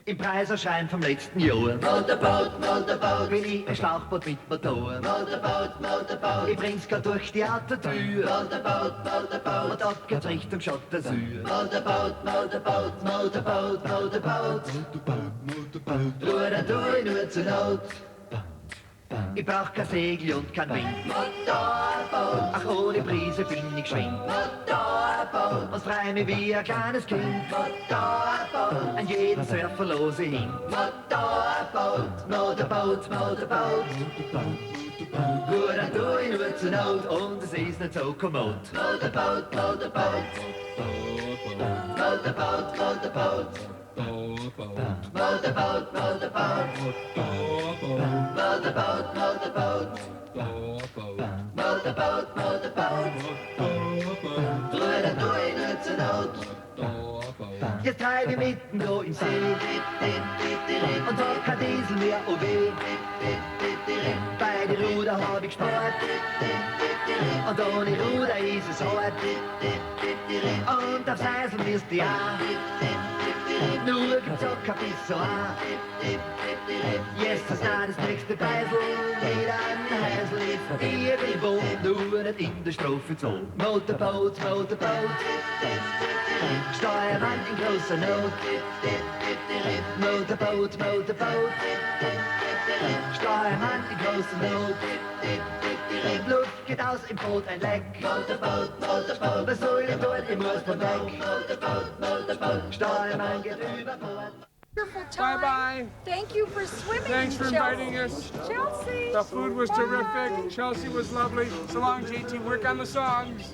Im Preiserschein vom letzten Jahr. Motorboot, bin ich ein Schlauchboot mit Motor. Motorboot, ich bring's grad durch die Autotür. Motorboot, und ab geht's Richtung Schottersür. Motorboot, Ruder tu ich nur zur Not. Ich brauch kein Segel und kein Wind. Motorboot, ach ohne Brise bin ich geschwind. Motorboot, und frei mich wie ein kleines Kind. Motorboot, an jeden Surfer lose hin. Motorboot, Ruder tu ich nur zur Not und es ist nicht so kommod. Motorboot, Motorboot, Ruder tu ich nur zur Not. Jetzt treibe ich mitten da im See und hab kein Diesel mehr, oh weh. Bei die Ruder hab ich gespart und ohne Ruder ist es hart. Und aufs Eisel wirst du ja nur gibt's auch kein Pissoir. Jetzt ist da das nächste Beisel mit einem Heisel ist irgendwo, nur nicht in der Strophe 2. Motorboot, Steuermann in großer Not. Motorboot, Steuermann in großer Not. Luft geht aus im Boot ein Leck. Motorboot, was soll ich tun? Ich muss von weg. Steuermann geht über Bord. Bye-bye. Thank you for swimming. Thanks for inviting us. Chelsea. The food was terrific. Chelsea was lovely. So long, JT. Work on the songs.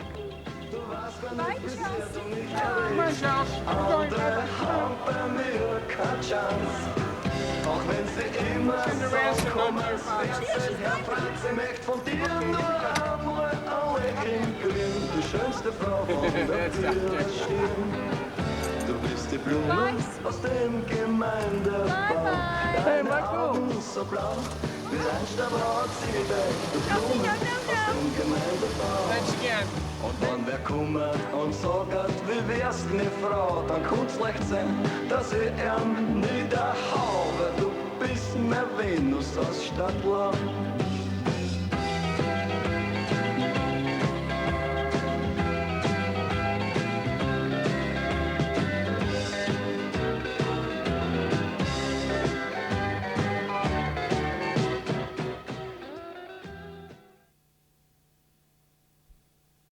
Bye, Chelsea. Come on, Chelsea. We're going Auch wenn sie immer so komisch ist, Herr Franz, ich möchte von dir nur einmal alle kriegen. Die schönste Frau von der Welt stehen. Du bist die Blume aus dem Gemeindebau. Deine Augen so blau, wie ein Stabrat sie weg. Die Blume aus dem Gemeindebau. Thanks again. Und wenn wer kummert und sagt, wie wär's ne Frau, dann kann's leicht sein, dass ich ihn niederhau, weil du bist mehr Venus aus Stadtland.